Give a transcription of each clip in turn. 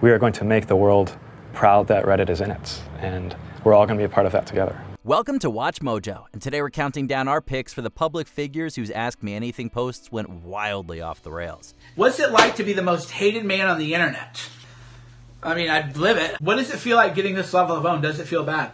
we are going to make the world proud that Reddit is in it, and we're all going to be a part of that together. Welcome to Watch Mojo, and today we're counting down our picks for the public figures whose Ask Me Anything posts went wildly off the rails. What's it like to be the most hated man on the internet? I mean, I'd live it. What does it feel like getting this level of own? Does it feel bad?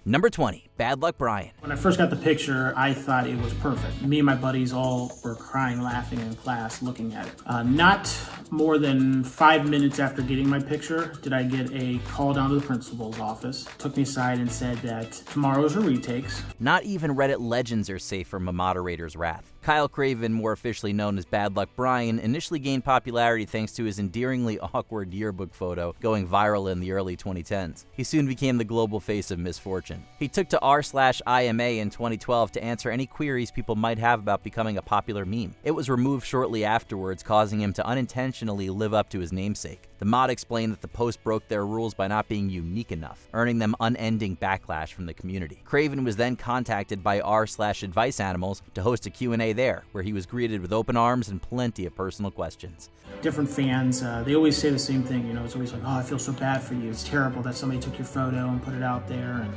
Number 20, Bad Luck Brian. When I first got the picture, I thought it was perfect. Me and my buddies all were crying, laughing in class, looking at it. Not more than 5 minutes after getting my picture did I get a call down to the principal's office. Took me aside and said that tomorrow's are retakes. Not even Reddit legends are safe from a moderator's wrath. Kyle Craven, more officially known as Bad Luck Brian, initially gained popularity thanks to his endearingly awkward yearbook photo going viral in the early 2010s. He soon became the global face of misfortune. He took to r/IMA in 2012 to answer any queries people might have about becoming a popular meme. It was removed shortly afterwards, causing him to unintentionally live up to his namesake. The mod explained that the post broke their rules by not being unique enough, earning them unending backlash from the community. Craven was then contacted by r/Advice Animals to host a Q&A there, where he was greeted with open arms and plenty of personal questions. Different fans, they always say the same thing, it's always like, oh, I feel so bad for you. It's terrible that somebody took your photo and put it out there, and,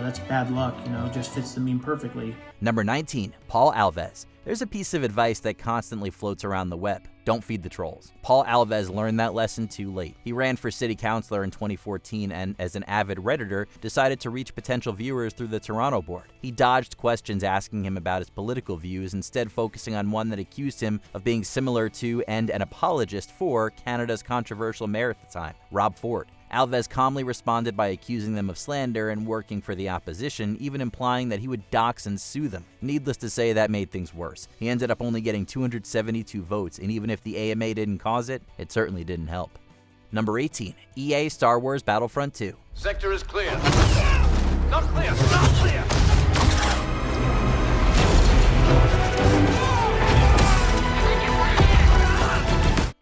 that's bad luck, it just fits the meme perfectly. Number 19, Paul Alves. There's a piece of advice that constantly floats around the web. Don't feed the trolls. Paul Alves learned that lesson too late. He ran for city councilor in 2014 and, as an avid Redditor, decided to reach potential viewers through the Toronto board. He dodged questions asking him about his political views, instead focusing on one that accused him of being similar to and an apologist for Canada's controversial mayor at the time, Rob Ford. Alves calmly responded by accusing them of slander and working for the opposition, even implying that he would dox and sue them. Needless to say, that made things worse. He ended up only getting 272 votes, and even if the AMA didn't cause it, it certainly didn't help. Number 18, EA Star Wars Battlefront II. Sector is clear. Not clear, not clear!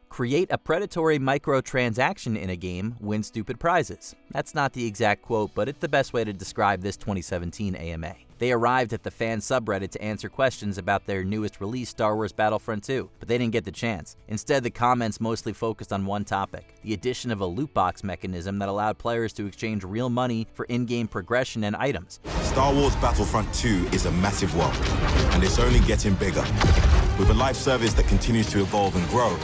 Create a predatory microtransaction in a game, win stupid prizes. That's not the exact quote, but it's the best way to describe this 2017 AMA. They arrived at the fan subreddit to answer questions about their newest release, Star Wars Battlefront II, but they didn't get the chance. Instead, the comments mostly focused on one topic, the addition of a lootbox mechanism that allowed players to exchange real money for in-game progression and items. Star Wars Battlefront II is a massive world, and it's only getting bigger. With a live service that continues to evolve and grow,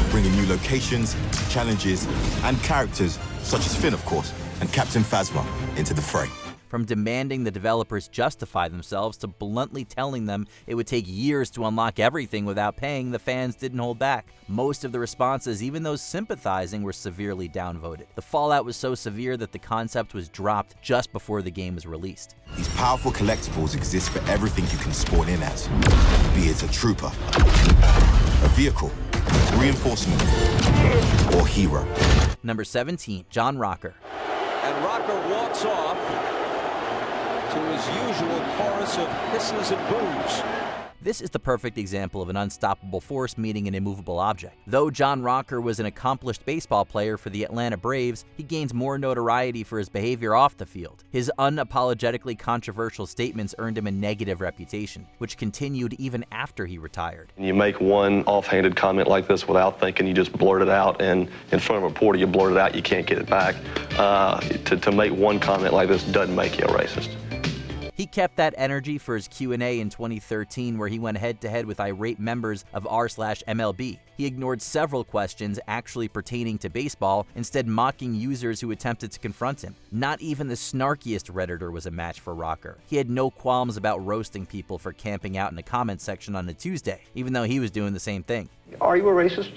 bringing new locations, challenges, and characters, such as Finn, of course, and Captain Phasma, into the fray. From demanding the developers justify themselves to bluntly telling them it would take years to unlock everything without paying, the fans didn't hold back. Most of the responses, even those sympathizing, were severely downvoted. The fallout was so severe that the concept was dropped just before the game was released. These powerful collectibles exist for everything you can spawn in as, be it a trooper, a vehicle, reinforcement, or hero. Number 17, John Rocker. And Rocker walks off to his usual chorus of hisses and boos. This is the perfect example of an unstoppable force meeting an immovable object. Though John Rocker was an accomplished baseball player for the Atlanta Braves, he gained more notoriety for his behavior off the field. His unapologetically controversial statements earned him a negative reputation, which continued even after he retired. You make one offhanded comment like this without thinking, you just blurt it out, and in front of a reporter you blurt it out, you can't get it back. To make one comment like this doesn't make you a racist. He kept that energy for his Q&A in 2013, where he went head-to-head with irate members of r/MLB. He ignored several questions actually pertaining to baseball, instead mocking users who attempted to confront him. Not even the snarkiest Redditor was a match for Rocker. He had no qualms about roasting people for camping out in the comment section on a Tuesday, even though he was doing the same thing. Are you a racist?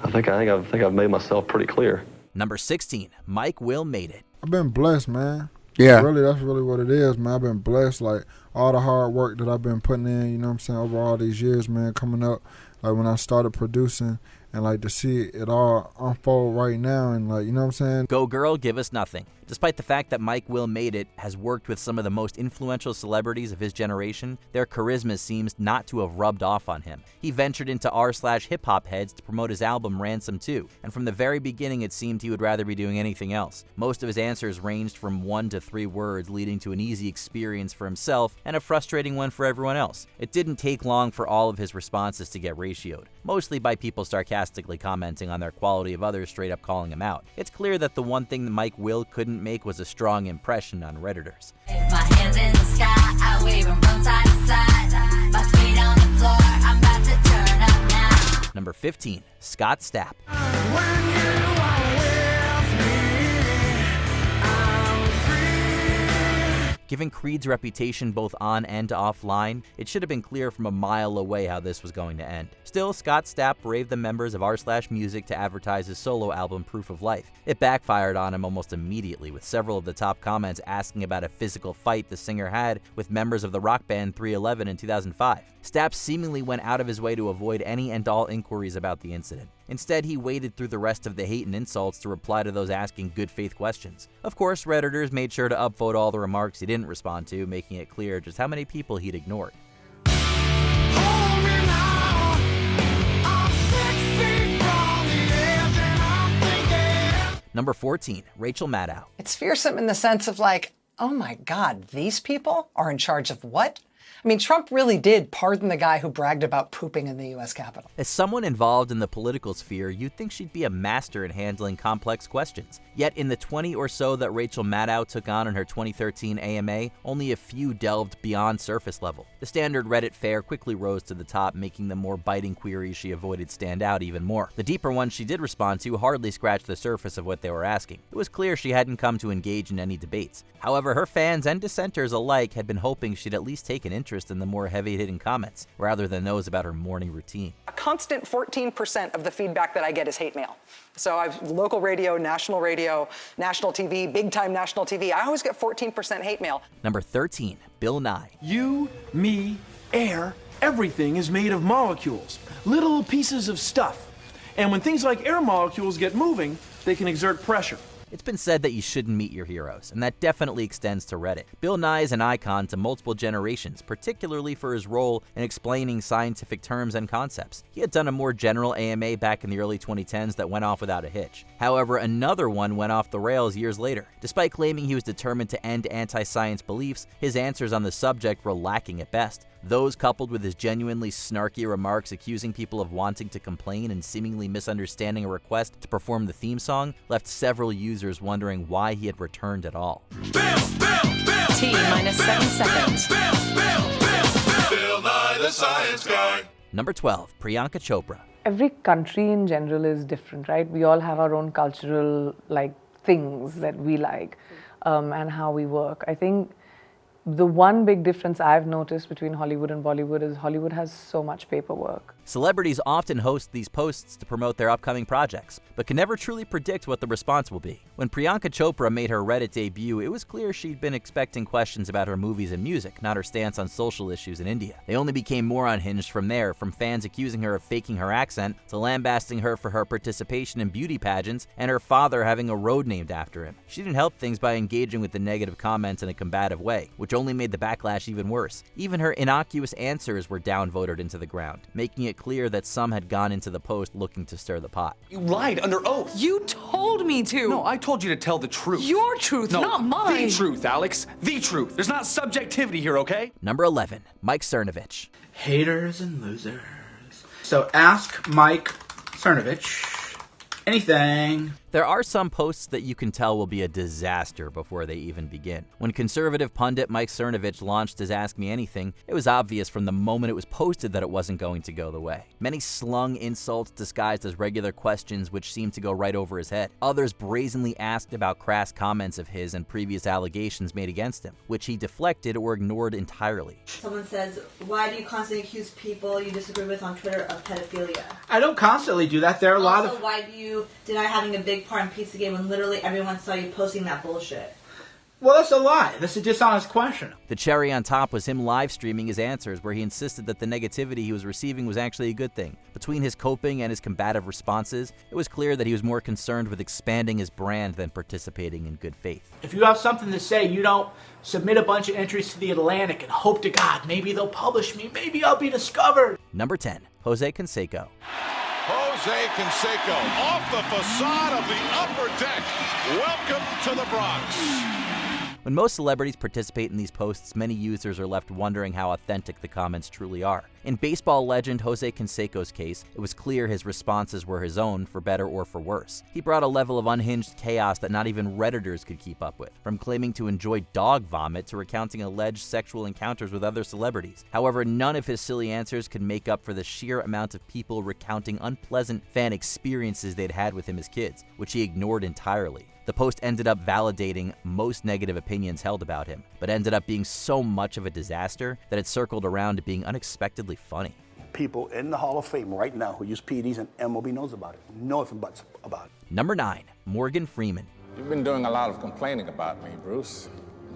I think I've made myself pretty clear. Number 16, Mike Will made it. I've been blessed, man. Yeah. Really, that's really what it is, man. I've been blessed, like, all the hard work that I've been putting in, over all these years, man, coming up. Like, when I started producing, and, like, to see it all unfold right now, and, like, Go Girl, Give Us Nothing. Despite the fact that Mike Will Made It has worked with some of the most influential celebrities of his generation, their charisma seems not to have rubbed off on him. He ventured into r/hip-hop heads to promote his album Ransom 2, and from the very beginning it seemed he would rather be doing anything else. Most of his answers ranged from 1 to 3 words, leading to an easy experience for himself and a frustrating one for everyone else. It didn't take long for all of his responses to get ratioed, mostly by people sarcastically commenting on their quality of others straight up calling him out. It's clear that the one thing that Mike Will couldn't make was a strong impression on Redditors. My hands in the sky, I wave them from side to side. My feet on the floor, I'm about to turn up now. Number 15, Scott Stapp. Given Creed's reputation both on and offline, it should have been clear from a mile away how this was going to end. Still, Scott Stapp braved the members of r/music to advertise his solo album Proof of Life. It backfired on him almost immediately, with several of the top comments asking about a physical fight the singer had with members of the rock band 311 in 2005. Stapp seemingly went out of his way to avoid any and all inquiries about the incident. Instead, he waded through the rest of the hate and insults to reply to those asking good faith questions. Of course, Redditors made sure to upvote all the remarks he didn't respond to, making it clear just how many people he'd ignored. Number 14, Rachel Maddow. It's fearsome in the sense of like, oh my God, these people are in charge of what? I mean, Trump really did pardon the guy who bragged about pooping in the U.S. Capitol. As someone involved in the political sphere, you'd think she'd be a master in handling complex questions. Yet in the 20 or so that Rachel Maddow took on in her 2013 AMA, only a few delved beyond surface level. The standard Reddit fare quickly rose to the top, making the more biting queries she avoided stand out even more. The deeper ones she did respond to hardly scratched the surface of what they were asking. It was clear she hadn't come to engage in any debates. However, her fans and dissenters alike had been hoping she'd at least take an interest in the more heavy-hitting comments, rather than those about her morning routine. A constant 14% of the feedback that I get is hate mail. So I've local radio, national TV, big-time national TV. I always get 14% hate mail. Number 13, Bill Nye. You, me, air, everything is made of molecules, little pieces of stuff. And when things like air molecules get moving, they can exert pressure. It's been said that you shouldn't meet your heroes, and that definitely extends to Reddit. Bill Nye is an icon to multiple generations, particularly for his role in explaining scientific terms and concepts. He had done a more general AMA back in the early 2010s that went off without a hitch. However, another one went off the rails years later. Despite claiming he was determined to end anti-science beliefs, his answers on the subject were lacking at best. Those, coupled with his genuinely snarky remarks accusing people of wanting to complain and seemingly misunderstanding a request to perform the theme song, left several users wondering why he had returned at all. T minus 7 seconds. Bill Nye the Science Guy. Number 12, Priyanka Chopra. Every country in general is different, right? We all have our own cultural things that we like and how we work. I think the one big difference I've noticed between Hollywood and Bollywood is Hollywood has so much paperwork. Celebrities often host these posts to promote their upcoming projects, but can never truly predict what the response will be. When Priyanka Chopra made her Reddit debut, it was clear she'd been expecting questions about her movies and music, not her stance on social issues in India. They only became more unhinged from there, from fans accusing her of faking her accent, to lambasting her for her participation in beauty pageants, and her father having a road named after him. She didn't help things by engaging with the negative comments in a combative way, which only made the backlash even worse. Even her innocuous answers were downvoted into the ground, making it clear that some had gone into the post looking to stir the pot. You lied under oath. You told me to. No, I told you to tell the truth. Your truth, no, not mine. The truth, Alex. The truth. There's not subjectivity here, okay? Number 11, Mike Cernovich. Haters and losers. So ask Mike Cernovich anything. There are some posts that you can tell will be a disaster before they even begin. When conservative pundit Mike Cernovich launched his Ask Me Anything, it was obvious from the moment it was posted that it wasn't going to go the way. Many slung insults disguised as regular questions which seemed to go right over his head. Others brazenly asked about crass comments of his and previous allegations made against him, which he deflected or ignored entirely. Someone says, why do you constantly accuse people you disagree with on Twitter of pedophilia? I don't constantly do that. There are a lot of... why do you deny having a big part in Pizzagate when literally everyone saw you posting that bullshit? Well, that's a lie. That's a dishonest question. The cherry on top was him live streaming his answers, where he insisted that the negativity he was receiving was actually a good thing. Between his coping and his combative responses, it was clear that he was more concerned with expanding his brand than participating in good faith. If you have something to say, you don't submit a bunch of entries to the Atlantic and hope to God, maybe they'll publish me, maybe I'll be discovered. Number 10, Jose Canseco. Jose Canseco off the facade of the upper deck. Welcome to the Bronx. When most celebrities participate in these posts, many users are left wondering how authentic the comments truly are. In baseball legend Jose Canseco's case, it was clear his responses were his own, for better or for worse. He brought a level of unhinged chaos that not even Redditors could keep up with, from claiming to enjoy dog vomit to recounting alleged sexual encounters with other celebrities. However, none of his silly answers could make up for the sheer amount of people recounting unpleasant fan experiences they'd had with him as kids, which he ignored entirely. The post ended up validating most negative opinions held about him, but ended up being so much of a disaster that it circled around to being unexpectedly funny. People in the Hall of Fame right now who use PEDs and MLB knows about it. Nothing but about it. Number 9. Morgan Freeman. You've been doing a lot of complaining about me, Bruce.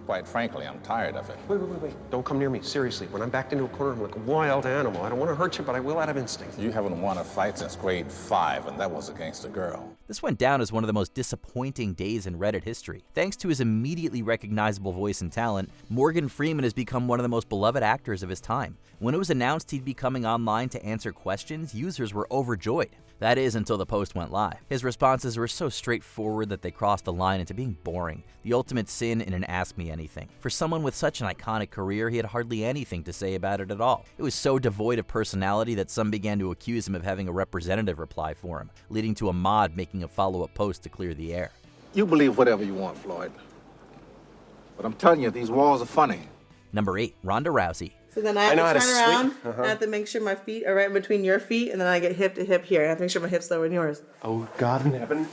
Quite frankly, I'm tired of it. Wait. Don't come near me. Seriously. When I'm backed into a corner, I'm like a wild animal. I don't want to hurt you, but I will out of instinct. You haven't won a fight since grade 5, and that was against a girl. This went down as one of the most disappointing days in Reddit history. Thanks to his immediately recognizable voice and talent, Morgan Freeman has become one of the most beloved actors of his time. When it was announced he'd be coming online to answer questions, users were overjoyed. That is, until the post went live. His responses were so straightforward that they crossed the line into being boring, the ultimate sin in an Ask Me Anything. For someone with such an iconic career, he had hardly anything to say about it at all. It was so devoid of personality that some began to accuse him of having a representative reply for him, leading to a mod making a follow-up post to clear the air. You believe whatever you want, Floyd. But I'm telling you, these walls are funny. Number 8. Ronda Rousey. So then I have to turn around, I have to make sure my feet are right in between your feet, and then I get hip to hip here. I have to make sure my hips lower than yours. Oh, God in heaven.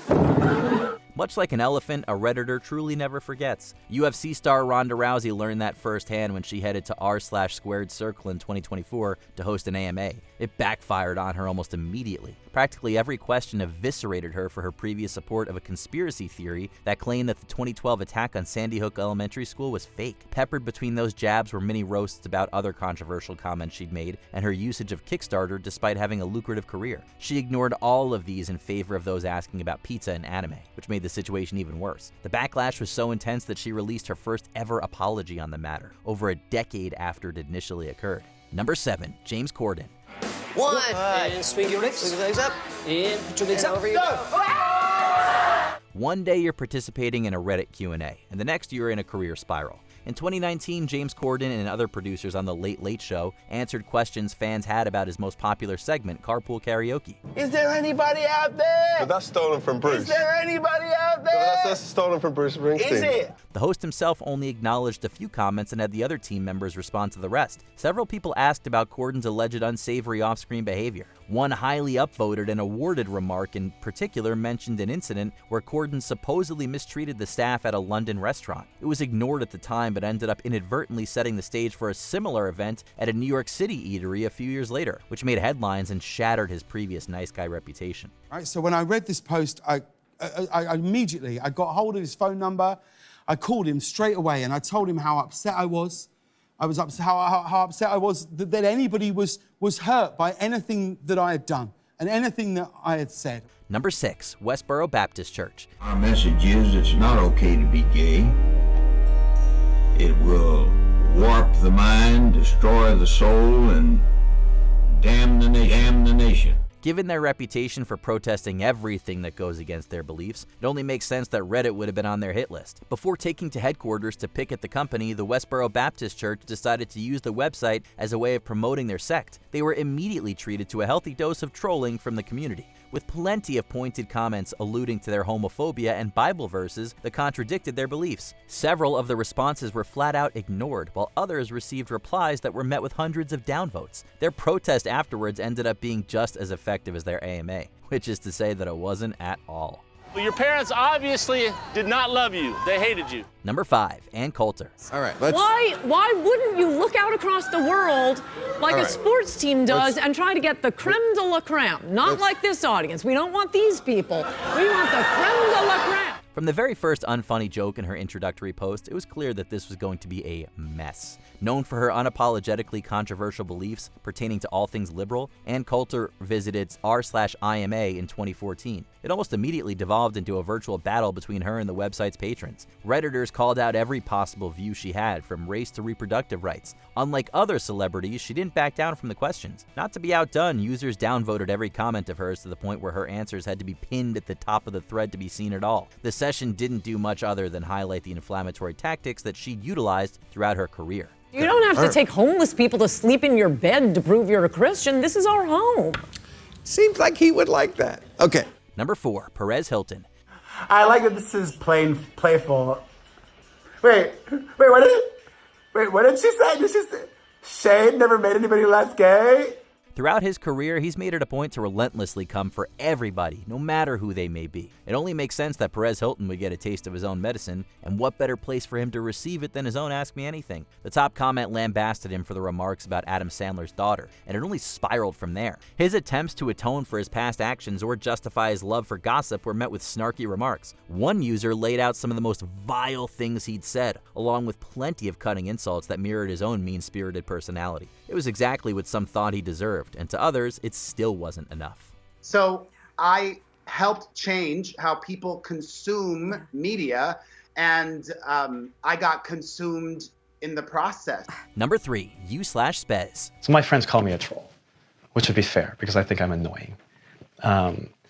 Much like an elephant, a Redditor truly never forgets. UFC star Ronda Rousey learned that firsthand when she headed to r/Squared Circle in 2024 to host an AMA. It backfired on her almost immediately. Practically every question eviscerated her for her previous support of a conspiracy theory that claimed that the 2012 attack on Sandy Hook Elementary School was fake. Peppered between those jabs were mini roasts about other controversial comments she'd made and her usage of Kickstarter despite having a lucrative career. She ignored all of these in favor of those asking about pizza and anime, which made the situation even worse. The backlash was so intense that she released her first ever apology on the matter, over a decade after it initially occurred. Number 7. James Corden. 1, and swing your legs up, and put your legs up. Over you go. One day you're participating in a Reddit Q&A, and the next you're in a career spiral. In 2019, James Corden and other producers on The Late Late Show answered questions fans had about his most popular segment, Carpool Karaoke. Is there anybody out there? But that's stolen from Bruce. Is there anybody out there? That's stolen from Bruce Springsteen. Is it? The host himself only acknowledged a few comments and had the other team members respond to the rest. Several people asked about Corden's alleged unsavory off-screen behavior. One highly upvoted and awarded remark in particular mentioned an incident where Corden supposedly mistreated the staff at a London restaurant. It was ignored at the time, but ended up inadvertently setting the stage for a similar event at a New York City eatery a few years later, which made headlines and shattered his previous nice guy reputation. Right, so when I read this post, I immediately got hold of his phone number. I called him straight away and I told him how upset I was. I was upset, how upset I was that anybody was hurt by anything that I had done and anything that I had said. Number 6, Westboro Baptist Church. Our message is it's not okay to be gay. It will warp the mind, destroy the soul, and damn the nation. Given their reputation for protesting everything that goes against their beliefs, it only makes sense that Reddit would have been on their hit list. Before taking to headquarters to picket the company, the Westboro Baptist Church decided to use the website as a way of promoting their sect. They were immediately treated to a healthy dose of trolling from the community, with plenty of pointed comments alluding to their homophobia and Bible verses that contradicted their beliefs. Several of the responses were flat out ignored, while others received replies that were met with hundreds of downvotes. Their protest afterwards ended up being just as effective as their AMA, which is to say that it wasn't at all. Well, your parents obviously did not love you. They hated you. Number 5, Ann Coulter. All right, Why wouldn't you look out across the world like a sports team does and try to get the creme de la creme? Not like this audience. We don't want these people. We want the creme de la creme. From the very first unfunny joke in her introductory post, it was clear that this was going to be a mess. Known for her unapologetically controversial beliefs pertaining to all things liberal, Ann Coulter visited r/IMA in 2014. It almost immediately devolved into a virtual battle between her and the website's patrons. Redditors called out every possible view she had, from race to reproductive rights. Unlike other celebrities, she didn't back down from the questions. Not to be outdone, users downvoted every comment of hers to the point where her answers had to be pinned at the top of the thread to be seen at all. The session didn't do much other than highlight the inflammatory tactics that she'd utilized throughout her career. You don't have to take homeless people to sleep in your bed to prove you're a Christian. This is our home. Seems like he would like that. Okay. Number 4, Perez Hilton. I like that this is playful. Wait, what did she say? Did she say shade never made anybody less gay? Throughout his career, he's made it a point to relentlessly come for everybody, no matter who they may be. It only makes sense that Perez Hilton would get a taste of his own medicine, and what better place for him to receive it than his own Ask Me Anything. The top comment lambasted him for the remarks about Adam Sandler's daughter, and it only spiraled from there. His attempts to atone for his past actions or justify his love for gossip were met with snarky remarks. One user laid out some of the most vile things he'd said, along with plenty of cutting insults that mirrored his own mean-spirited personality. It was exactly what some thought he deserved, and to others, it still wasn't enough. So I helped change how people consume media, and I got consumed in the process. Number 3, you/Spez. So my friends call me a troll, which would be fair because I think I'm annoying,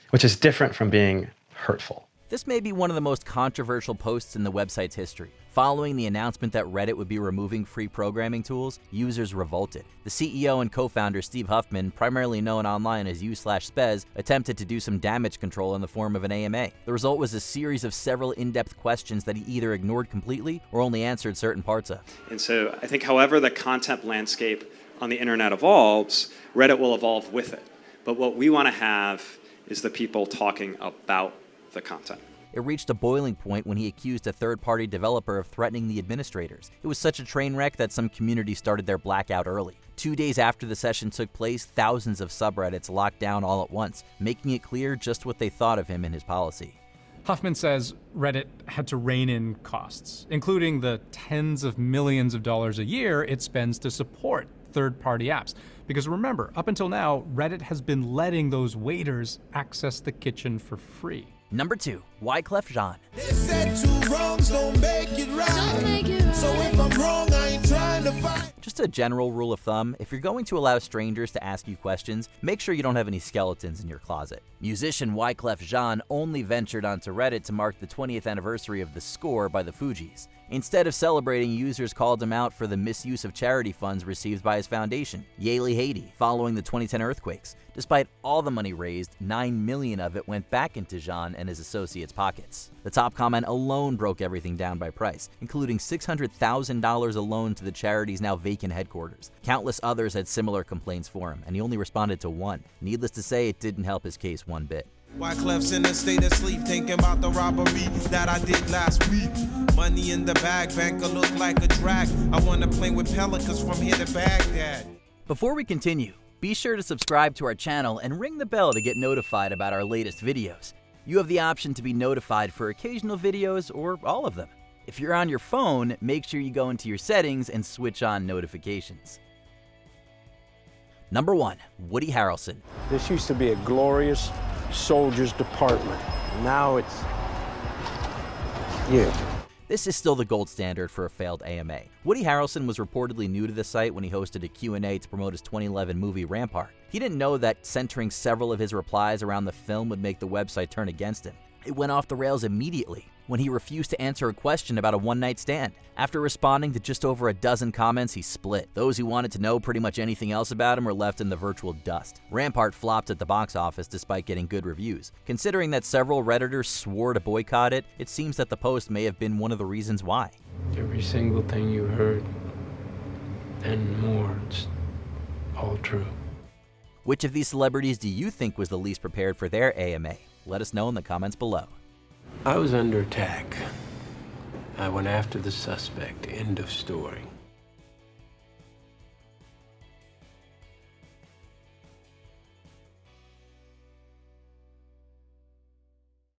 which is different from being hurtful. This may be one of the most controversial posts in the website's history. Following the announcement that Reddit would be removing free programming tools, users revolted. The CEO and co-founder Steve Huffman, primarily known online as you/Spez, attempted to do some damage control in the form of an AMA. The result was a series of several in-depth questions that he either ignored completely or only answered certain parts of. And so I think however the content landscape on the internet evolves, Reddit will evolve with it. But what we want to have is the people talking about the content. It reached a boiling point when he accused a third-party developer of threatening the administrators. It was such a train wreck that some communities started their blackout early. 2 days after the session took place, thousands of subreddits locked down all at once, making it clear just what they thought of him and his policy. Huffman says Reddit had to rein in costs, including the tens of millions of dollars a year it spends to support third-party apps. Because remember, up until now, Reddit has been letting those waiters access the kitchen for free. Number 2, Wyclef Jean. They said 2 wrongs don't make it right. So if I'm wrong, I ain't trying to fight. Just a general rule of thumb, if you're going to allow strangers to ask you questions, make sure you don't have any skeletons in your closet. Musician Wyclef Jean only ventured onto Reddit to mark the 20th anniversary of The Score by the Fugees. Instead of celebrating, users called him out for the misuse of charity funds received by his foundation, Yaley Haiti, following the 2010 earthquakes. Despite all the money raised, $9 million of it went back into Jean and his associates' pockets. The top comment alone broke everything down by price, including $600,000 alone to the charity's now vacant headquarters. Countless others had similar complaints for him, and he only responded to one. Needless to say, it didn't help his case one bit. Wyclef's in a state of sleep, thinking about the robbery that I did last week. Money in the bag, banker look like a drag. I wanna play with pelicans from here to Baghdad. Before we continue, be sure to subscribe to our channel and ring the bell to get notified about our latest videos. You have the option to be notified for occasional videos or all of them. If you're on your phone, make sure you go into your settings and switch on notifications. Number 1, Woody Harrelson. This used to be a glorious soldiers department. Now it's you. This is still the gold standard for a failed AMA. Woody Harrelson was reportedly new to the site when he hosted a Q&A to promote his 2011 movie Rampart. He didn't know that centering several of his replies around the film would make the website turn against him. It went off the rails immediately when he refused to answer a question about a one-night stand. After responding to just over a dozen comments, he split. Those who wanted to know pretty much anything else about him were left in the virtual dust. Rampart flopped at the box office despite getting good reviews. Considering that several Redditors swore to boycott it, it seems that the post may have been one of the reasons why. Every single thing you heard and more, it's all true. Which of these celebrities do you think was the least prepared for their AMA? Let us know in the comments below. I was under attack. I went after the suspect. End of story.